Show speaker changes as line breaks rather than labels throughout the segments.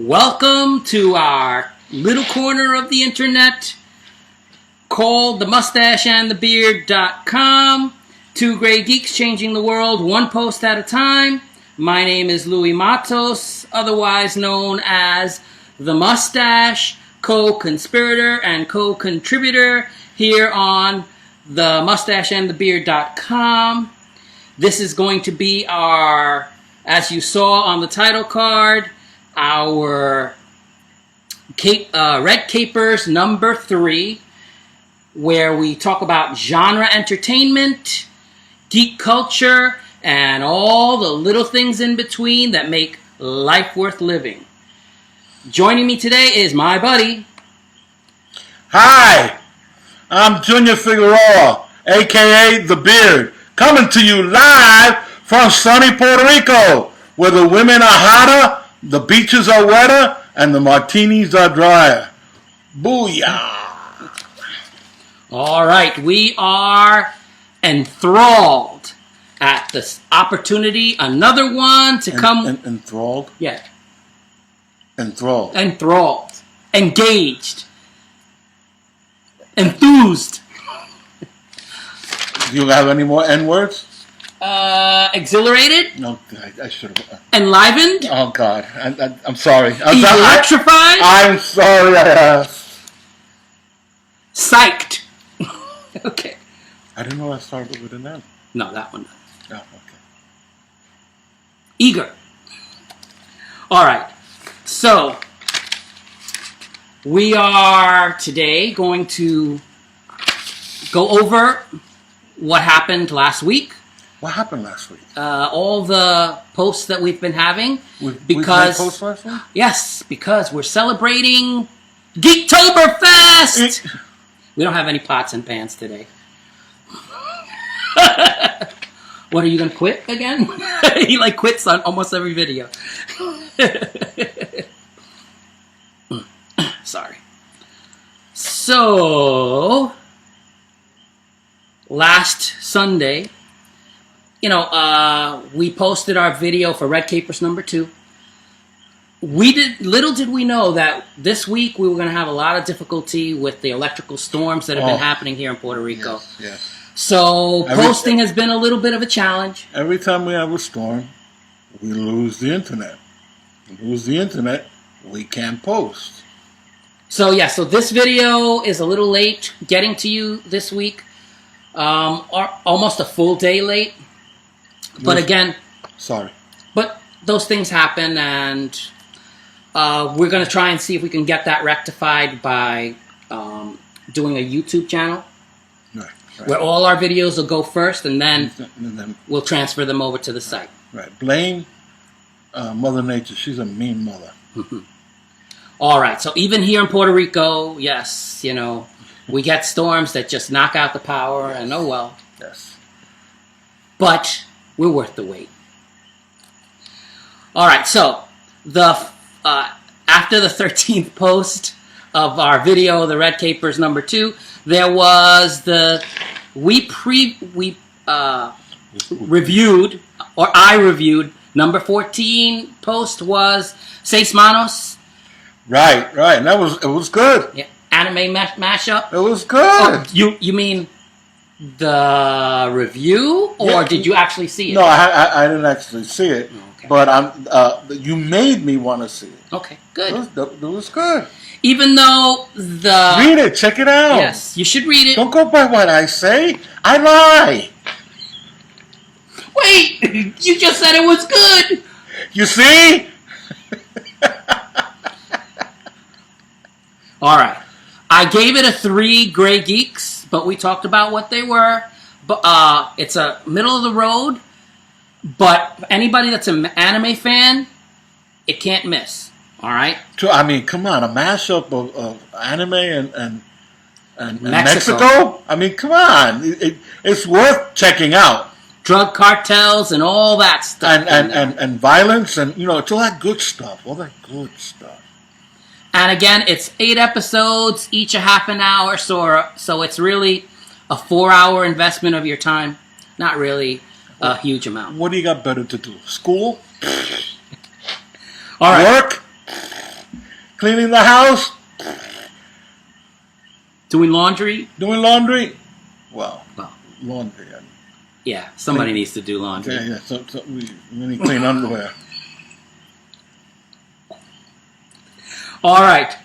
Welcome to our little corner of the internet called the Mustache and The Beard.com. Two gray geeks changing the world one post at a time. My name is Louis Matos, otherwise known as The Mustache, co-conspirator and co-contributor here on the Mustache and The Beard.com. This is going to be our, as you saw on the title card, our Red Capers number 3, where we talk about genre entertainment, geek culture, and all the little things in between that make life worth living. Joining me today is my buddy.
Hi, I'm Junior Figueroa, aka The Beard, coming to you live from sunny Puerto Rico, where the women are hotter, the beaches are wetter, and the martinis are drier. Booyah!
All right, we are enthralled at this opportunity. Another one to come.
Enthralled?
Yeah.
Enthralled.
Enthralled. Engaged. Enthused.
Do you have any more N-words?
Exhilarated.
No, I should have.
Enlivened.
Oh, God. I'm sorry.
Electrified.
I'm sorry.
Psyched. Okay.
I didn't know I started with an N.
No, that one.
Oh, okay.
Eager. All right. So, we are today going to go over what happened last week.
What happened last week?
All the posts that we've been having.
We've made posts last week? Yes,
because we're celebrating Geektoberfest! We don't have any pots and pans today. What, are you going to quit again? He quits on almost every video. Sorry. So, last Sunday, we posted our video for Red Capers number 2. Little did we know that this week we were going to have a lot of difficulty with the electrical storms that have been happening here in Puerto Rico.
Yes.
So posting has been a little bit of a challenge.
Every time we have a storm, we lose the internet. We lose the internet, we can't post.
So so this video is a little late getting to you this week. Almost a full day late. But again,
sorry.
But those things happen, and we're going to try and see if we can get that rectified by doing a YouTube channel. Right. Where all our videos will go first, and then we'll transfer them over to the site.
Right. Blame Mother Nature. She's a mean mother.
All right. So even here in Puerto Rico, yes, we get storms that just knock out the power, and oh well.
Yes.
But we're worth the wait. All right. So after the 13th post of our video, the Red Capers number 2, there was reviewed, or I reviewed, number 14 post was Seis Manos.
Right. And it was good.
Yeah, anime mashup.
It was good.
Oh, you mean the review, or did you actually see it?
No, I didn't actually see it.
Okay.
But you made me want to see it.
Okay, good.
It was good.
Even though
read it, check it out.
Yes, you should read it.
Don't go by what I say. I lie.
Wait, you just said it was good.
You see?
All right. I gave it a 3 gray geeks, but we talked about what they were. But it's a middle of the road. But anybody that's an anime fan, it can't miss. All right.
I mean, come on, a mashup of anime and Mexico. I mean, come on, it's worth checking out.
Drug cartels and all that stuff,
and violence, and it's all that good stuff. All that good stuff.
And again, it's 8 episodes, each a half an hour, so it's really a 4-hour investment of your time. Not really a huge amount.
What do you got better to do? School?
All right.
Work? Cleaning the house.
Doing laundry.
Doing laundry. Well,
Well,
laundry.
yeah, somebody needs to do laundry.
Yeah. So we need clean underwear.
All right.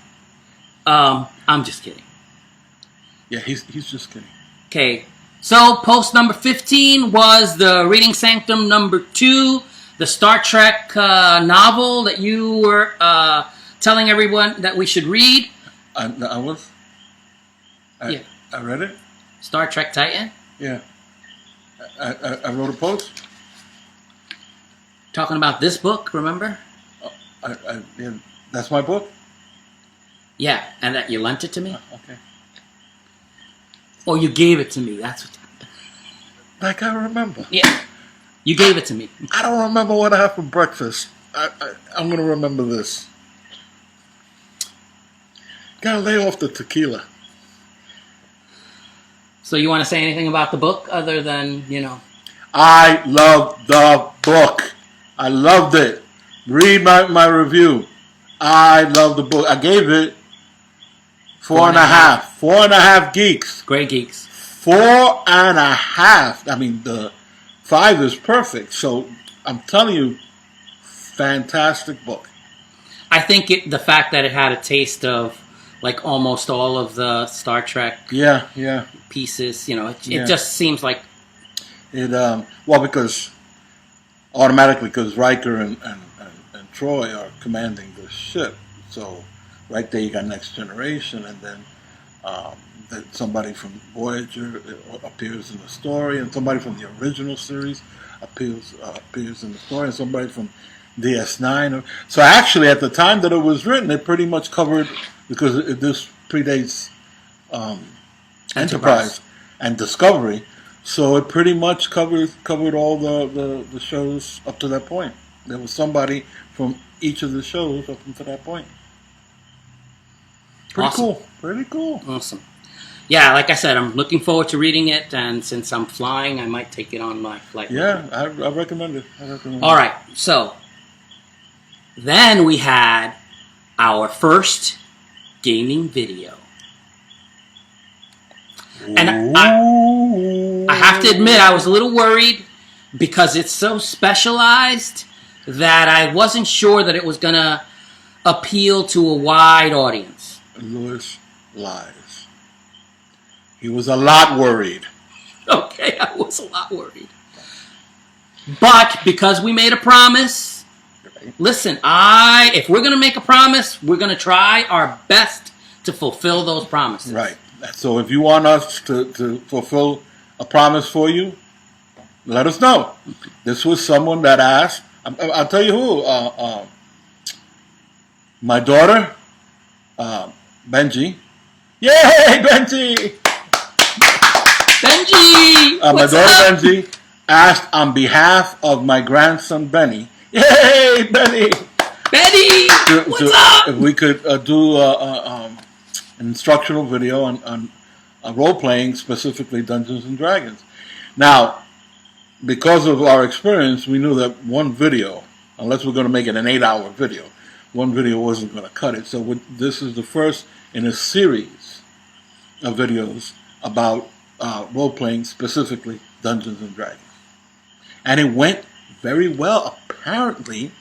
I'm just kidding.
Yeah, he's just kidding.
Okay. So post number 15 was the Reading Sanctum number 2, the Star Trek novel that you were telling everyone that we should read.
I
Yeah.
read it.
Star Trek Titan.
Yeah. I wrote a post.
Talking about this book, remember?
Yeah, that's my book.
Yeah, and that you lent it to me?
Okay.
Or you gave it to me. That's what happened.
Like I remember.
Yeah. You gave it to me.
I don't remember what I had for breakfast. I'm gonna remember this. Gotta lay off the tequila.
So you want to say anything about the book other than, you know?
I love the book. I loved it. Read my review. I love the book. I gave it 4.5. 4.5 geeks.
Great geeks.
4.5. I mean, the 5 is perfect. So I'm telling you, fantastic book.
I think the fact that it had a taste of like almost all of the Star Trek
Yeah.
pieces, you know, it
Yeah.
just seems like
It well, because automatically, because Riker and Troy are commanding the ship, so right there you got Next Generation, and then somebody from Voyager appears in the story, and somebody from the original series appears in the story, and somebody from DS9. So actually, at the time that it was written, it pretty much covered, because this predates Enterprise and Discovery. So it pretty much covered all the shows up to that point. There was somebody from each of the shows up until that point. Pretty
Awesome.
cool. Pretty cool.
Awesome. Yeah, like I said, I'm looking forward to reading it, and since I'm flying, I might take it on my flight.
Yeah, I recommend it.
All right, so then we had our first gaming video. And I have to admit, I was a little worried because it's so specialized that I wasn't sure that it was going to appeal to a wide audience.
Lewis lies. He was a lot worried.
Okay, I was a lot worried. But because we made a promise, listen, if we're going to make a promise, we're going to try our best to fulfill those promises.
Right. So if you want us to fulfill a promise for you, let us know. This was someone that asked. I'll tell you who. My daughter, Benji. Yay, Benji!
Benji!
My
What's
daughter
up?
Benji asked on behalf of my grandson Benny. Yay, Benny!
Benny! What's up?
If we could do an instructional video on role-playing, specifically Dungeons and Dragons. Now, because of our experience, we knew that one video, unless we're going to make it an 8-hour video, one video wasn't going to cut it. So this is the first in a series of videos about role-playing, specifically Dungeons and Dragons. And it went very well. Apparently,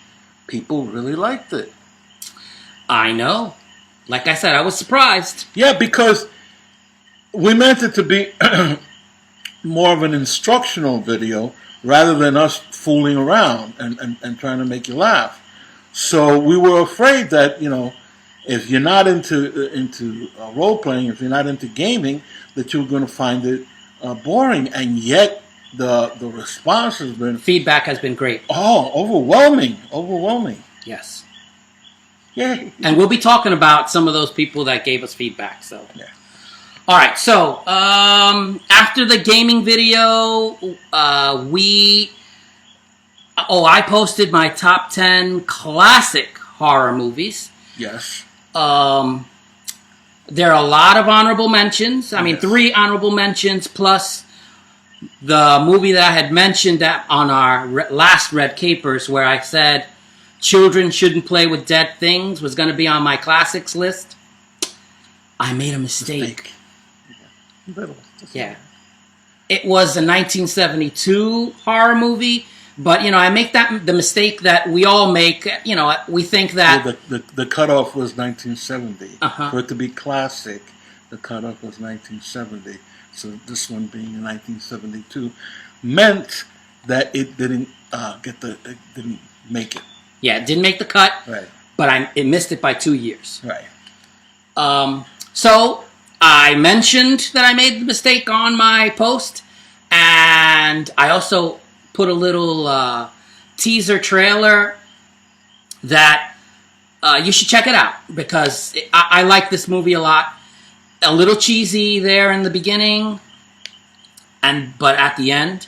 people really liked it.
I know. Like I said, I was surprised.
Yeah, because we meant it to be more of an instructional video rather than us fooling around and trying to make you laugh. So we were afraid that, if you're not into role-playing, if you're not into gaming, that you're going to find it boring. And yet the response has been...
Feedback has been great.
Oh, overwhelming.
Yes.
Yay.
And we'll be talking about some of those people that gave us feedback. So,
yeah.
All right. So after the gaming video, I posted my top 10 classic horror movies.
Yes.
There are a lot of honorable mentions. I mean, 3 honorable mentions plus the movie that I had mentioned on our last Red Capers, where I said, Children Shouldn't Play with Dead Things was going to be on my classics list. I made a mistake. Yeah. It was a 1972 horror movie, but, I make the mistake that we all make. We think that...
Well, the cutoff was 1970.
Uh-huh.
For it to be classic, the cutoff was 1970. So this one being in 1972 meant that it didn't it didn't make it.
Yeah, it didn't make the cut.
Right.
But it missed it by 2 years.
Right.
So I mentioned that I made the mistake on my post, and I also put a little teaser trailer that you should check it out, because I like this movie a lot. A little cheesy there in the beginning, but at the end,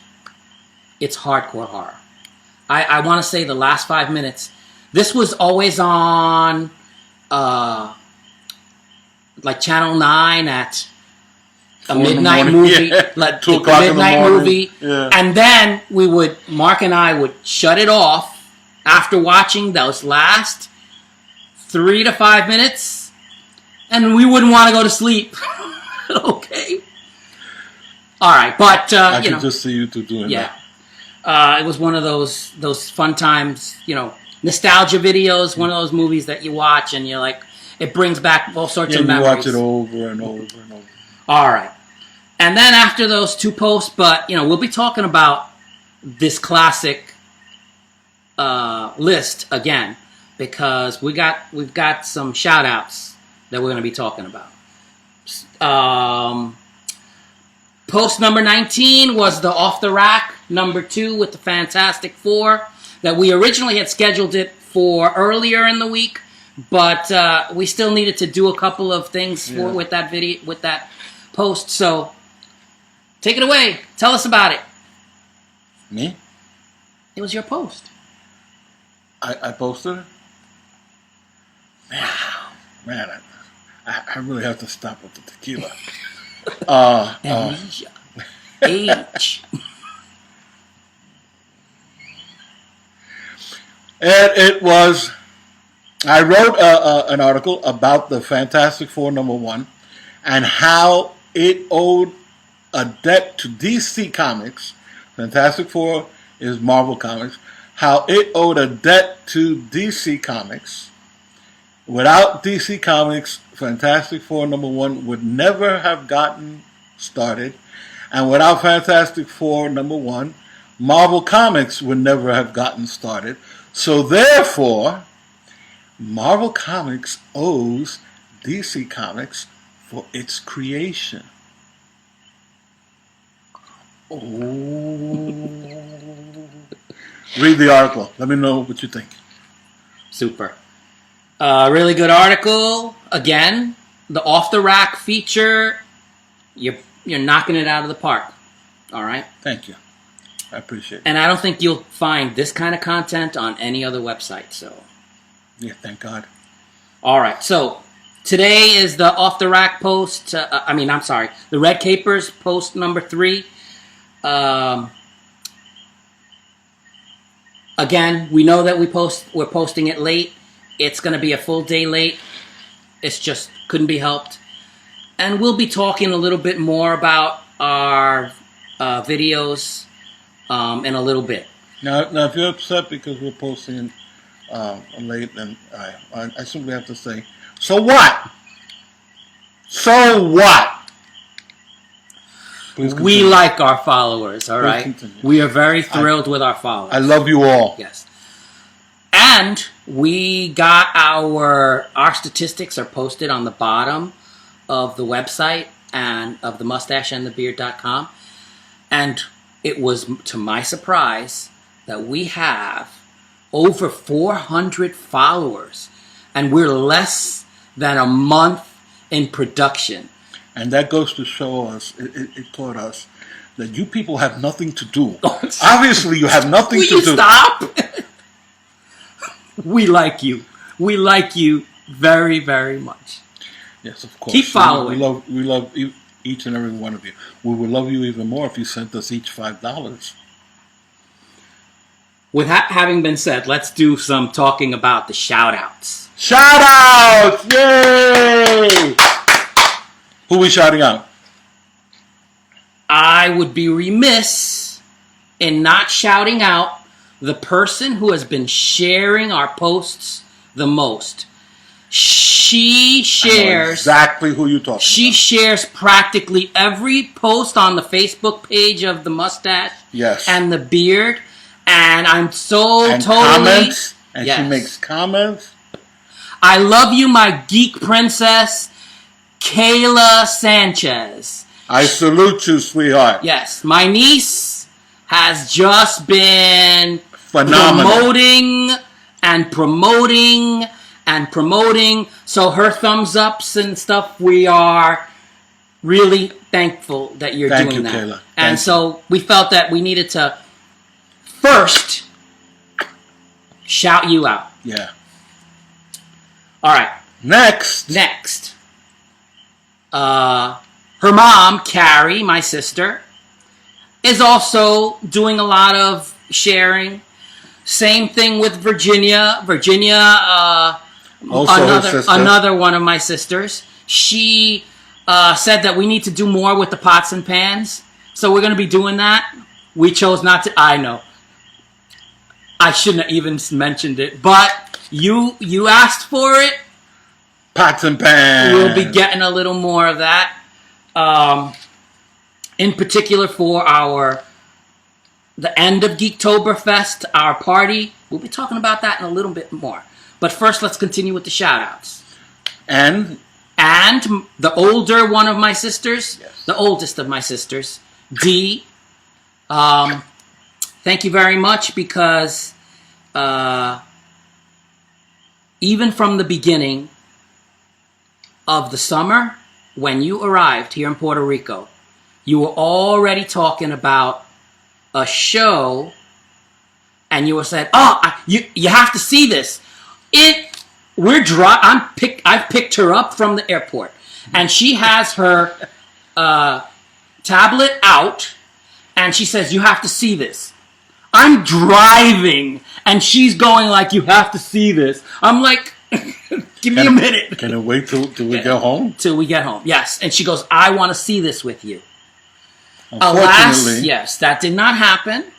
it's hardcore horror. I want to say the last 5 minutes. This was always on like Channel 9 at a midnight movie, like
2 o'clock in the
midnight
morning.
movie,
Yeah.
and then Mark and I would shut it off after watching those last 3 to 5 minutes, and we wouldn't want to go to sleep. Okay. All right, but
I can just see you two doing that.
It was one of those fun times, nostalgia videos. One of those movies that you watch and you're like, it brings back all sorts of
You
memories.
watch it over and over and over.
All right. And then after those 2 posts, but, we'll be talking about this classic list again, because we've got some shout outs that we're going to be talking about. Post number 19 was the Off the Rack number 2 with the Fantastic Four, that we originally had scheduled it for earlier in the week, but we still needed to do a couple of things with that video, with that post. So take it away. Tell us about it.
Me?
It was your post.
I posted it? Man, I really have to stop with the tequila.
Amnesia. Age.
And it was, I wrote an article about the Fantastic Four #1 and how it owed a debt to DC Comics. Fantastic Four is Marvel Comics. How it owed a debt to DC Comics. Without DC Comics, Fantastic Four #1 would never have gotten started. And without Fantastic Four #1, Marvel Comics would never have gotten started. So therefore, Marvel Comics owes DC Comics for its creation. Oh. Read the article. Let me know what you think.
Super. Really good article. Again, the Off the Rack feature. You're knocking it out of the park. All right?
Thank you. I appreciate it.
And I don't think you'll find this kind of content on any other website. So,
yeah, thank God.
all right. So today is the Off the Rack post. The Red Capers post number 3. Again, we know that we're posting it late. It's going to be a full day late. It's just couldn't be helped. And we'll be talking a little bit more about our videos in a little bit.
Now, if you're upset because we're posting late, then I simply have to say, so what? So what? Please
We
continue.
like our followers, all
Please
right?
continue.
We are very thrilled with our followers.
I love you all.
Yes. And we got our statistics are posted on the bottom of the website and of the mustacheandthebeard.com. And it was to my surprise that we have over 400 followers, and we're less than a month in production.
And that goes to show us, it taught us that you people have nothing to do. Obviously, you have nothing
Will
to
you
do.
stop? We like you. We like you very, very much.
Yes, of course.
Keep following.
We love each and every one of you. We would love you even more if you sent us each $5.
with having been said, let's do some talking about the shout-outs.
Shout-outs! Yay! Who we shouting out?
I would be remiss in not shouting out the person who has been sharing our posts the most. She shares...
exactly who you're talking
She
about.
shares practically every post on the Facebook page of the Mustache and the Beard. And I'm so
and
totally...
comments. And she makes comments.
I love you, my geek princess, Kayla Sanchez.
I salute you, sweetheart.
Yes, my niece has just been
phenomenal.
promoting. So her thumbs ups and stuff, we are really thankful that you're doing that.
Kayla.
And so we felt that we needed to first shout you out.
Yeah.
All right.
Next.
Her mom, Carrie, my sister, is also doing a lot of sharing. Same thing with Virginia. Another one of my sisters. She said that we need to do more with the pots and pans. So we're going to be doing that. We chose not to. I know. I shouldn't have even mentioned it. But you asked for it.
Pots and pans.
We'll be getting a little more of that. In particular for the end of Geektoberfest, our party. We'll be talking about that in a little bit more. But first, let's continue with the shout-outs.
And
the older one of my sisters, the oldest of my sisters, Dee. Thank you very much because even from the beginning of the summer, when you arrived here in Puerto Rico, you were already talking about a show, and you were saying, you have to see this. I've picked her up from the airport, and she has her tablet out, and she says, you have to see this. I'm driving, and she's going like, you have to see this. I'm like, give me a minute.
Can it wait till we get home?
Till we get home, yes. And she goes, I want to see this with you.
Alas,
yes, that did not happen.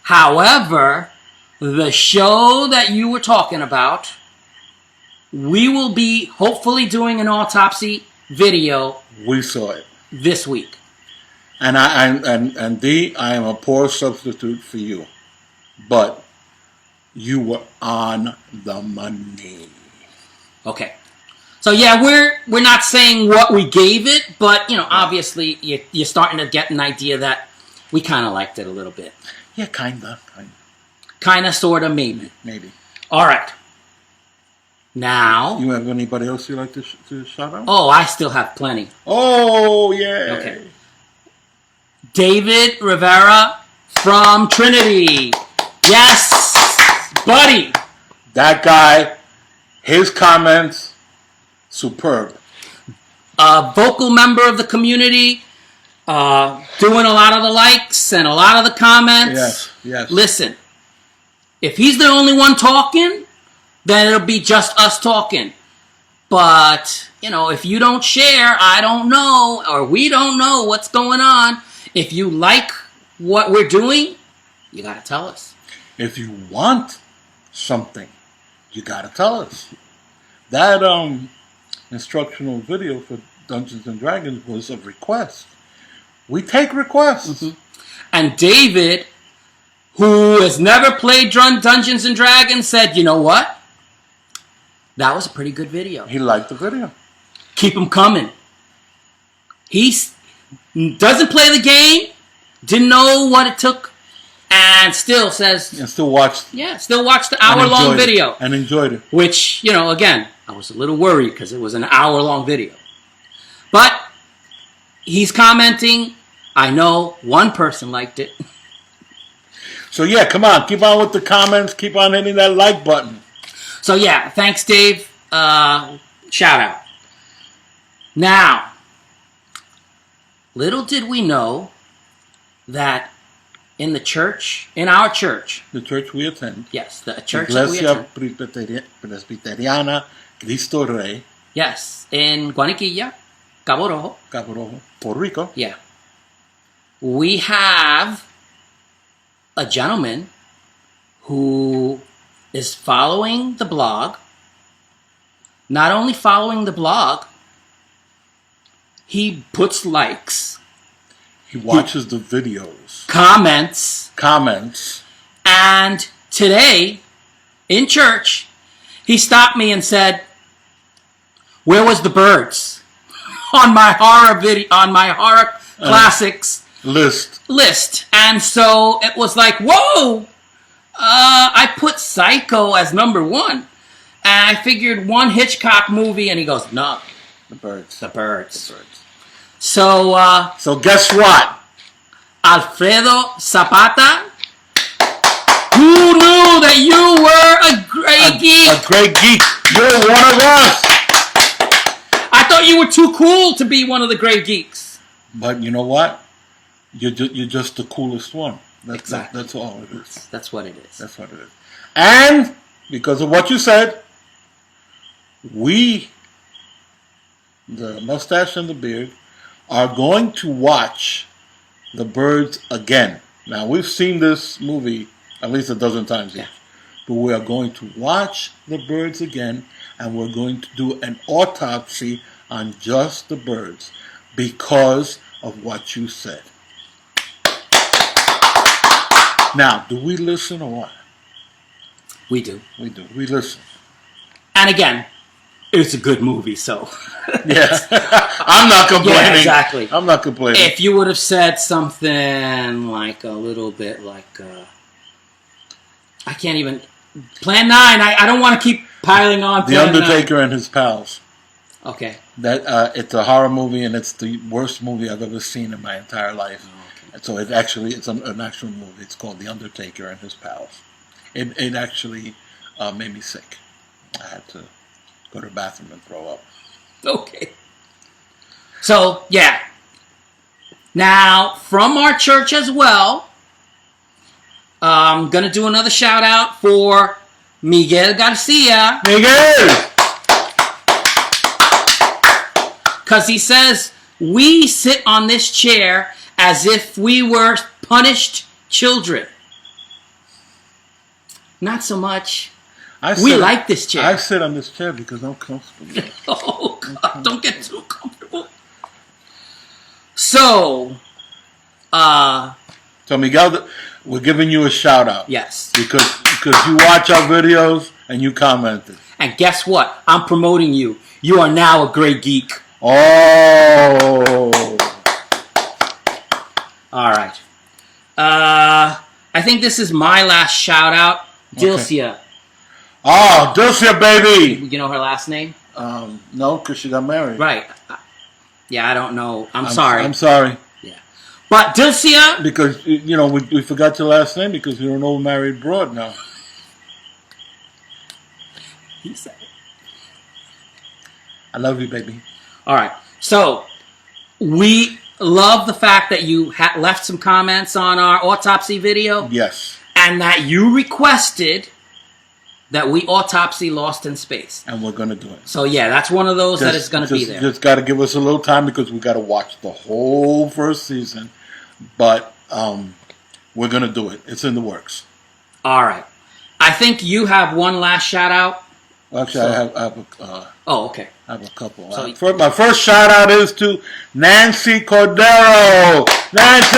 However, the show that you were talking about, we will be hopefully doing an autopsy video.
We saw it
this week.
And Dee, I am a poor substitute for you, but you were on the money.
Okay. So yeah, we're not saying what we gave it, but obviously you're starting to get an idea that we kind of liked it a little bit.
Yeah, kinda,
sorta, maybe.
Maybe.
All right. Now,
you have anybody else you like to shout out?
Oh, I still have plenty.
Oh yeah.
Okay. David Rivera from Trinity. Yes, buddy.
That guy, his comments, superb.
A vocal member of the community, doing a lot of the likes and a lot of the comments.
Yes.
Listen, if he's the only one talking, then it'll be just us talking. But, if you don't share, I don't know, or we don't know what's going on. If you like what we're doing, you got to tell us.
If you want something, you got to tell us. That instructional video for Dungeons and Dragons was a request. We take requests.
Mm-hmm. And David, who has never played Dungeons and Dragons, said, you know what? That was a pretty good video.
He liked the video.
Keep them coming. He doesn't play the game, didn't know what it took, and still says...
And still watched...
Yeah, still watched the hour-long video.
And enjoyed it.
Which, again, I was a little worried because it was an hour-long video. But he's commenting. I know one person liked it.
So yeah, come on. Keep on with the comments. Keep on hitting that like button.
So yeah, thanks, Dave. Shout out. Now, little did we know that in the church, in our church.
The church we attend.
Yes, the church that we
Iglesia
attend.
Presbiteriana Cristo Rey.
Yes, in Guaniquilla, Cabo Rojo.
Cabo Rojo, Puerto Rico.
Yeah. We have a gentleman who is following the blog. Not only following the blog, he puts likes.
He watches the videos.
Comments. And today, in church, he stopped me and said, "Where was the birds?" on my horror classics list. And so it was like, whoa! I put Psycho as number 1. And I figured one Hitchcock movie, and he goes, "No,
The birds.
the birds." So,
So guess what?
Alfredo Zapata, who knew that you were a great geek?
A great geek. You're one of us.
I thought you were too cool to be one of the great geeks.
But you know what? You're just the coolest one.
Exactly.
That's all it is.
That's what it is.
That's what it is. And because of what you said, we, the Mustache and the Beard, are going to watch The Birds again. Now, we've seen this movie at least a dozen times each. But we are going to watch The Birds again, and we're going to do an autopsy on just the birds because of what you said. Now, do we listen or what?
We do.
We do. We listen.
And again, it's a good movie, so.
Yeah. I'm not complaining.
Yeah, exactly.
I'm not complaining.
If you would have said something like a little bit like, I can't even, Plan 9, I don't want to keep piling on
The
Plan 9.
Undertaker and His Pals.
Okay.
That it's a horror movie, and it's the worst movie I've ever seen in my entire life. And so it's an actual movie. It's called The Undertaker and His Pals. It actually made me sick. I had to go to the bathroom and throw up.
Okay. So, yeah. Now, from our church as well, I'm going to do another shout out for Miguel Garcia.
Miguel!
Because he says, we sit on this chair as if we were punished children. Not so much. We like this chair.
I sit on this chair because I'm comfortable.
Oh, God, don't get too comfortable. So,
So, Miguel, we're giving you a shout out.
yes.
Because you watch our videos and you commented.
And guess what? I'm promoting you. You are now a great geek.
Oh.
All right. I think this is my last shout out. Dilcia.
Okay. Oh, Dilcia, baby.
You know her last name?
No, because she got married.
Right. Yeah, I don't know. I'm sorry.
I'm sorry.
Yeah. But Dilcia.
Because, you know, we forgot your last name because you're an old married broad now.
He said it.
I love you, baby.
All right. So, we love the fact that you left some comments on our autopsy video.
Yes.
And that you requested that we autopsy Lost in Space.
And we're going to do it.
So, yeah, that's one of those that is going to be there.
Just got to give us a little time because we got to watch the whole first season. But we're going to do it. It's in the works.
All right. I think you have one last shout out.
Actually, I have
okay.
I have a couple.
So,
my first shout out is to Nancy Cordero. Nancy!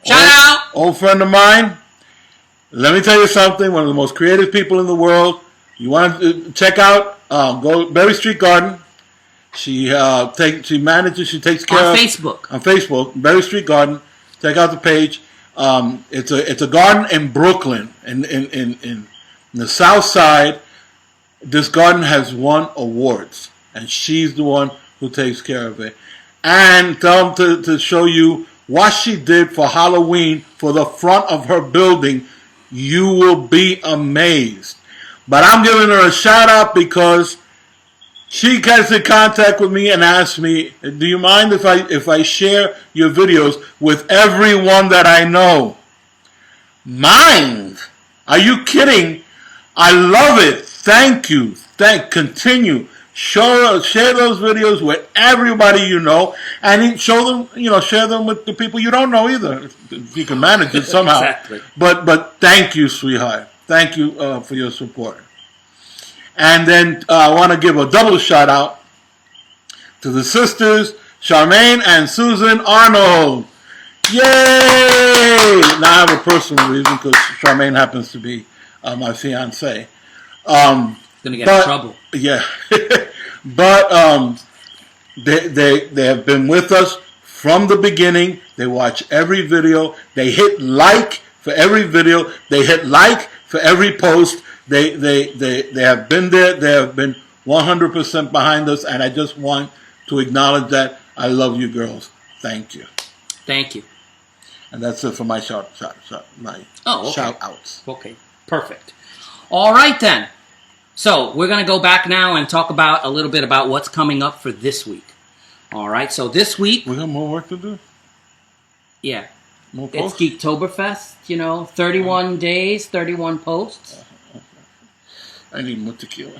Shout out!
Old friend of mine. Let me tell you something. One of the most creative people in the world. You want to check out, go Berry Street Garden. She takes care
on
of
Facebook.
On Facebook, Berry Street Garden. Check out the page. It's a garden in Brooklyn, in the South Side. This garden has won awards, and she's the one who takes care of it. And tell them to show you what she did for Halloween for the front of her building. You will be amazed. But I'm giving her a shout out because She gets in contact with me and asks me, do you mind if I share your videos with everyone that I know? Mind? Are you kidding? I love it. Thank you. Continue. Share those videos with everybody you know, and show them, share them with the people you don't know either, if you can manage it somehow.
Exactly.
But thank you, sweetheart. Thank you for your support. And then I want to give a double shout out to the sisters, Charmaine and Susan Arnold. Yay! Now I have a personal reason because Charmaine happens to be my fiance.
Gonna get in trouble.
Yeah. But they have been with us from the beginning. They watch every video. They hit like for every video. They hit like for every post. They have been there. They have been 100% behind us, and I just want to acknowledge that. I love you girls. Thank you.
Thank you.
And that's it for my shout outs.
Okay, perfect. All right then. So we're going to go back now and talk about a little bit about what's coming up for this week. All right, so this week...
We have more work to do?
Yeah.
More posts?
It's Geektoberfest, 31 days, 31 posts.
I need more tequila.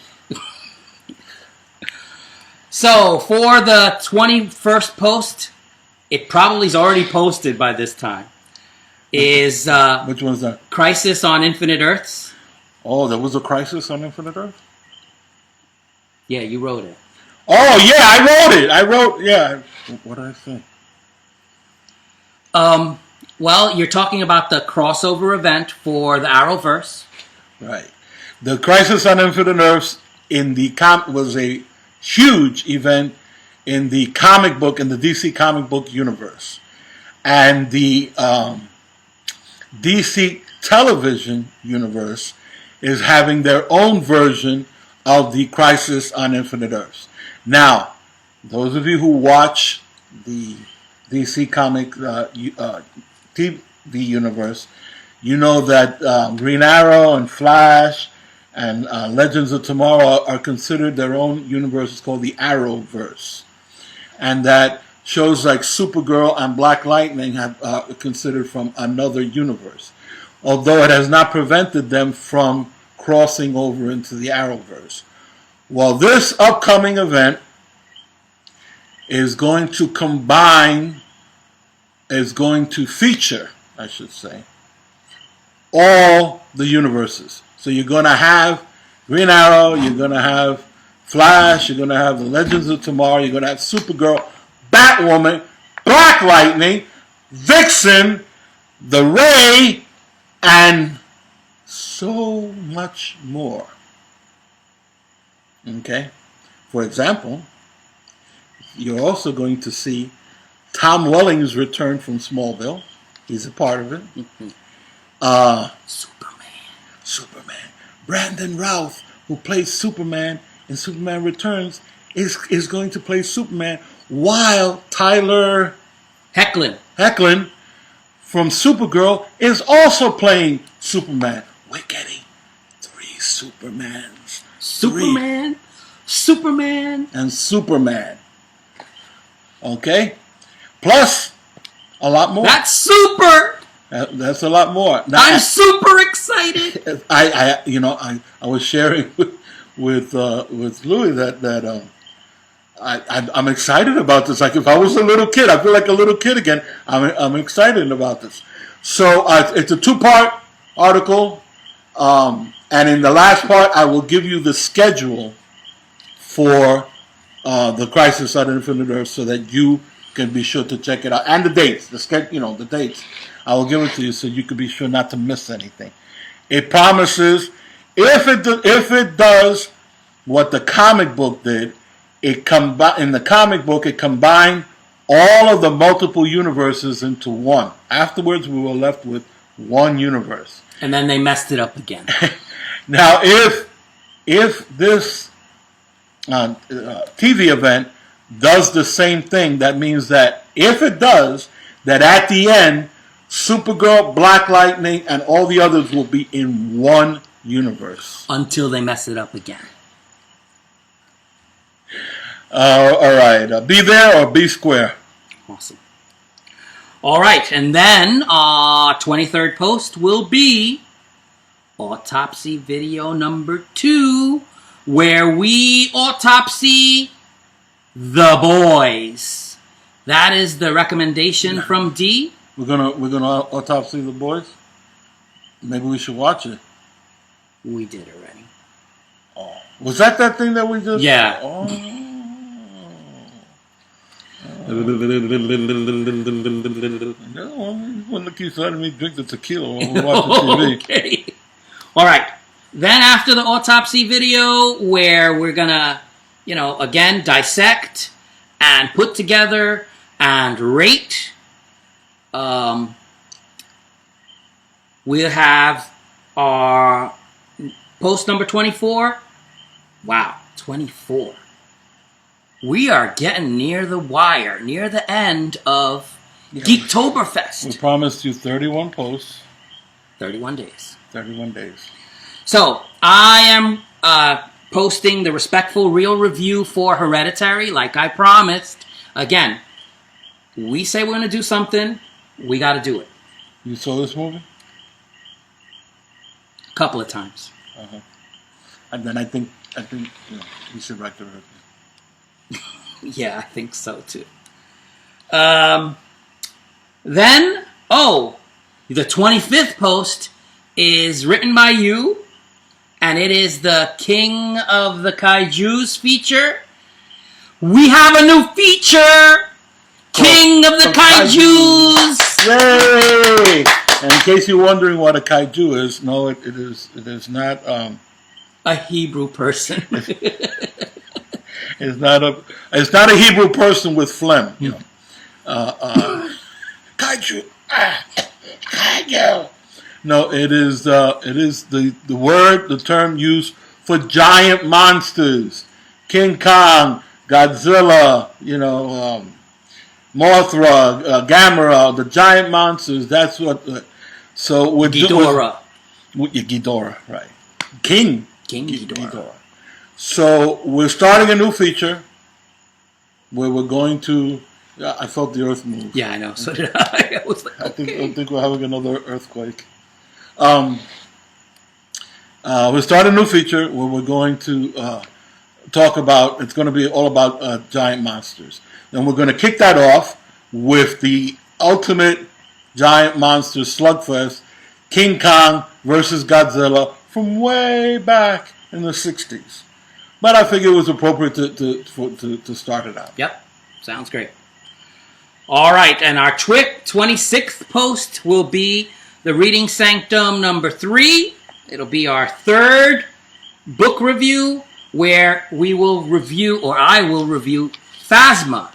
So for the 21st post, it probably is already posted by this time, is...
Which one's that?
Crisis on Infinite Earths.
Oh, there was a Crisis on Infinite Earth?
Yeah, you wrote it.
Oh, yeah, I wrote it. Yeah. What did I say?
Well, you're talking about the crossover event for the Arrowverse.
Right. The Crisis on Infinite Earths was a huge event in the comic book, in the DC comic book universe. And the DC television universe is having their own version of the Crisis on Infinite Earths. Now, those of you who watch the DC comic TV universe, you know that Green Arrow and Flash and Legends of Tomorrow are considered their own universe. It's called the Arrowverse. And that shows like Supergirl and Black Lightning are considered from another universe, although it has not prevented them from crossing over into the Arrowverse. Well, this upcoming event is going to feature, I should say, all the universes. So you're going to have Green Arrow, you're going to have Flash, you're going to have the Legends of Tomorrow, you're going to have Supergirl, Batwoman, Black Lightning, Vixen, the Ray, and so much more. Okay? For example, you're also going to see Tom Welling's return from Smallville. He's a part of it. Superman. Brandon Routh, who plays Superman in Superman Returns, is going to play Superman, while Tyler Hoechlin from Supergirl is also playing Superman. We're getting 3 Supermans.
Superman,
and Superman. Okay? Plus, a lot more.
That's super!
That's a lot more. Now,
I'm super excited!
I was sharing with Louis that I'm excited about this. Like if I was a little kid, I feel like a little kid again. I'm excited about this. So it's a 2-part article, and in the last part, I will give you the schedule for the Crisis on Infinite Earth, so that you can be sure to check it out, and the dates. The dates. I will give it to you so you can be sure not to miss anything. It promises, if it does what the comic book did, in the comic book it combined all of the multiple universes into one. Afterwards, we were left with one universe.
And then they messed it up again.
Now, if this TV event does the same thing, that means that if it does, that at the end, Supergirl, Black Lightning, and all the others will be in one universe.
Until they mess it up again.
All right. Be there or be square.
Awesome. All right, and then 23rd post will be autopsy video number 2, where we autopsy the boys. That is the recommendation from D.
We're gonna autopsy the boys. Maybe we should watch it.
We did already.
Oh, was that thing that we just?
Yeah.
Oh. You want to keep letting me drink the tequila while we watch the TV.
Okay. All right. Then after the autopsy video, where we're gonna, again dissect and put together and rate, we'll have our post number 24. Wow, 24. We are getting near the wire, near the end of Geektoberfest.
We promised you 31 posts.
31 days.
31 days.
So, I am posting the respectful real review for Hereditary, like I promised. Again, we say we're going to do something, we got to do it.
You saw this movie?
A couple of times.
Uh-huh. And then I think you should write the review.
Yeah, I think so too. Then, the 25th post is written by you, and it is the King of the Kaijus feature. We have a new feature! King of the Kaijus!
Yay! And in case you're wondering what a kaiju is, no, it is not
a Hebrew person.
It's not a Hebrew person with phlegm. Kaiju. Kaiju. No, it is the word, the term used for giant monsters. King Kong, Godzilla, Mothra, Gamera, the giant monsters. That's what. So we're
Ghidorah.
Ghidorah, right? King
Ghidorah.
So we're starting a new feature where we're going to. I felt the earth move.
Yeah, I know. So did I. I was like,
I think we're having another earthquake. We're starting a new feature where we're going to talk about. It's going to be all about giant monsters. And we're going to kick that off with the ultimate giant monster slugfest, King Kong versus Godzilla from way back in the 60s. But I figured it was appropriate to start it out.
Yep. Sounds great. All right, and our 26th post will be the Reading Sanctum number 3. It'll be our 3rd book review, where we will review, or I will review, Phasma.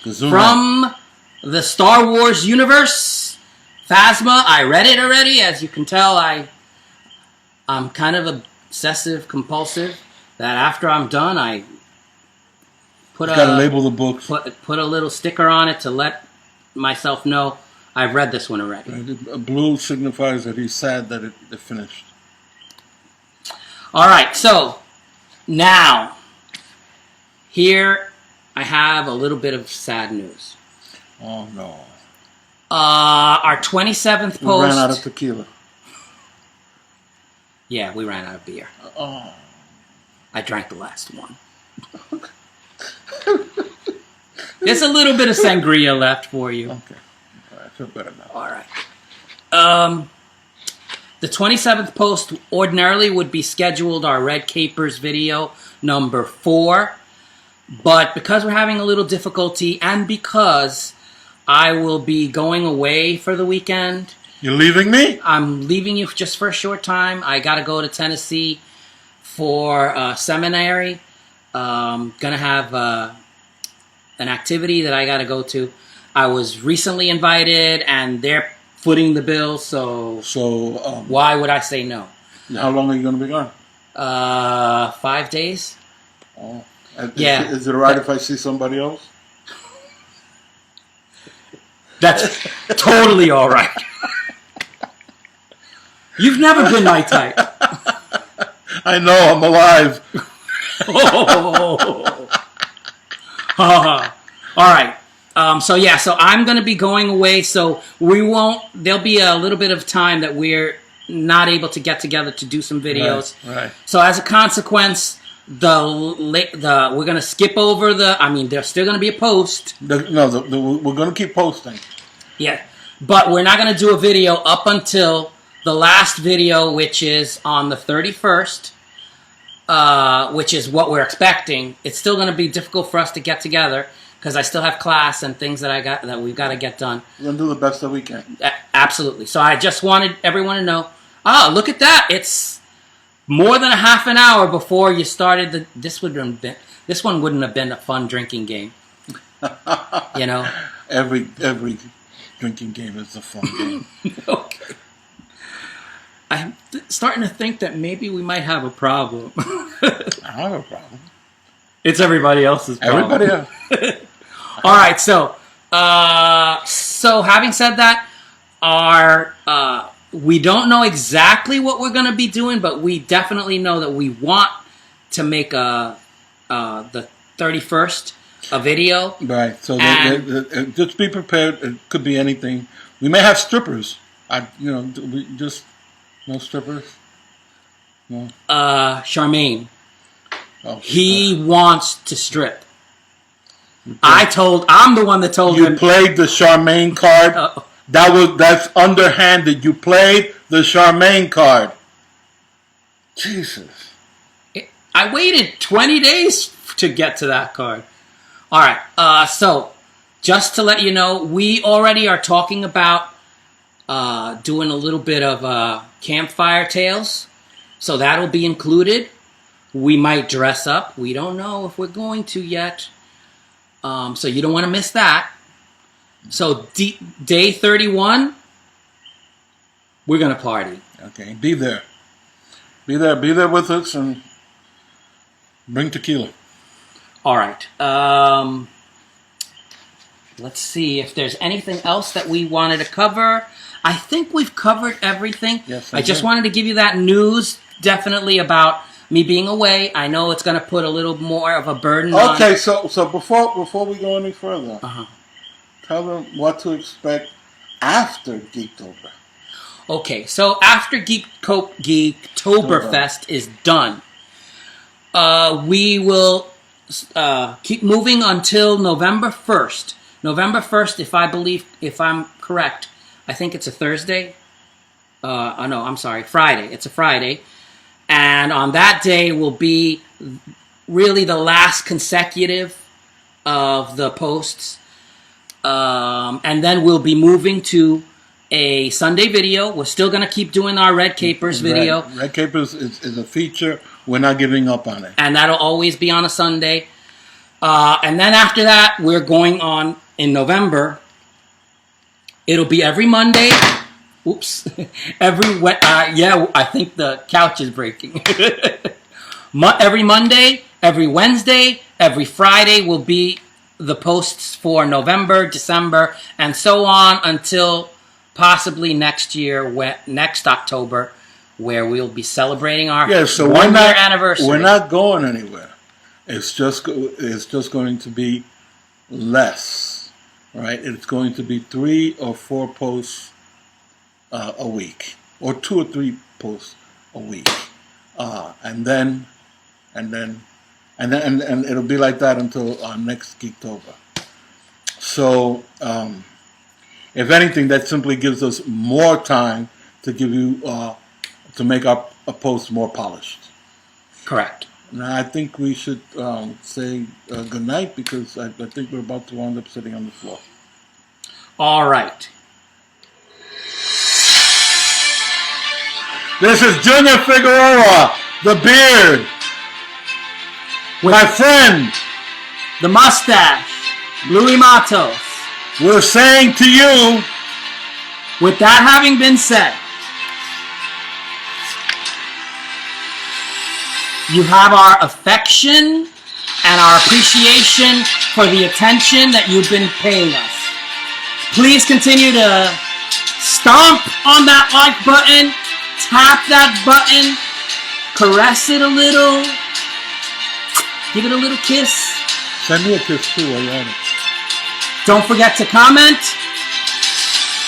From the Star Wars universe. Phasma, I read it already. As you can tell, I'm kind of obsessive compulsive, that after I'm done, I
gotta label the book.
Put a little sticker on it to let myself know I've read this one already.
Blue signifies that he's sad that it finished.
All right, so now here I have a little bit of sad news.
Oh no!
Our 27th post.
We ran out of tequila.
Yeah, we ran out of beer.
Oh.
I drank the last one. There's a little bit of sangria left for you.
Okay. I feel better now.
All right. The 27th post ordinarily would be scheduled our Red Capers video number 4. But because we're having a little difficulty and because I will be going away for the weekend.
You're leaving me?
I'm leaving you just for a short time. I got to go to Tennessee for seminary. Gonna have an activity that I got to go to. I was recently invited, and they're footing the bill. So why would I say no?
How long are you going to be gone?
5 days.
Oh,
yeah.
Is it alright if I see somebody else?
That's totally all right. You've never been my type.
I know, I'm alive.
All right. So I'm going to be going away. So there'll be a little bit of time that we're not able to get together to do some videos.
Right.
So as a consequence, we're going to skip over there's still going to be a post.
We're going to keep posting.
Yeah. But we're not going to do a video up until the last video, which is on the 31st. Which is what we're expecting. It's still going to be difficult for us to get together because I still have class and things that we've got to get done.
We're going to do the best that we can.
Absolutely. So I just wanted everyone to know, look at that. It's more than a half an hour before you started. This one wouldn't have been a fun drinking game. You know?
Every drinking game is a fun game.
Okay. I'm starting to think that maybe we might have a problem.
I have a problem.
It's everybody else's problem.
Everybody else.
All right, so having said that, we don't know exactly what we're going to be doing, but we definitely know that we want to make the 31st a video.
Right. So just be prepared. It could be anything. We may have strippers. No strippers. No.
Charmaine.
Oh,
he wants to strip. I'm the one that told him.
You played the Charmaine card. That's underhanded. You played the Charmaine card. Jesus.
I waited 20 days to get to that card. All right. So just to let you know, we already are talking about doing a little bit of campfire tales. So that'll be included. We might dress up. We don't know if we're going to yet. So you don't want to miss that. So day 31, we're going to party.
Okay, be there. Be there with us and bring tequila.
All right. Let's see if there's anything else that we wanted to cover. I think we've covered everything.
Yes,
I just wanted to give you that news, definitely, about me being away. I know it's going to put a little more of a burden on...
Okay, so before we go any further, tell them what to expect after Geektober.
Okay, so after Geektoberfest is done, we will keep moving until November 1st. November 1st, if I'm correct, I think it's a Thursday. No, I'm sorry, Friday. It's a Friday. And on that day will be really the last consecutive of the posts. And then we'll be moving to a Sunday video. We're still going to keep doing our Red Capers video.
Right. Red Capers is a feature. We're not giving up on it.
And that'll always be on a Sunday. And then after that, we're going on in November. It'll be every Monday. Oops. I think the couch is breaking. Every Monday, every Wednesday, every Friday will be the posts for November, December, and so on until possibly next year, next October, where we'll be celebrating our one-year anniversary.
We're not going anywhere. It's just going to be less, right? It's going to be 3 or 4 posts a week, or 2 or 3 posts a week, and then it'll be like that until next Geektober. So, if anything, that simply gives us more time to give you to make our posts more polished.
Correct.
Now, I think we should say good night because I think we're about to wind up sitting on the floor.
All right.
This is Junior Figueroa, the Beard. My friend,
the Mustache, Louis Matos.
We're saying to you,
with that having been said, you have our affection and our appreciation for the attention that you've been paying us. Please continue to stomp on that like button, tap that button, caress it a little, Give it a little kiss.
Send me a kiss too while you're at it.
Don't forget to comment,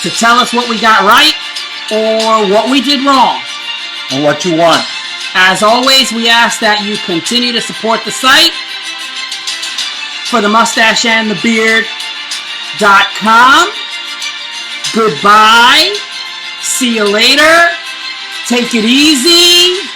to tell us what we got right or what we did wrong.
And what you want.
As always, we ask that you continue to support the site. For the Mustache and The Beard.com. Goodbye. See you later. Take it easy.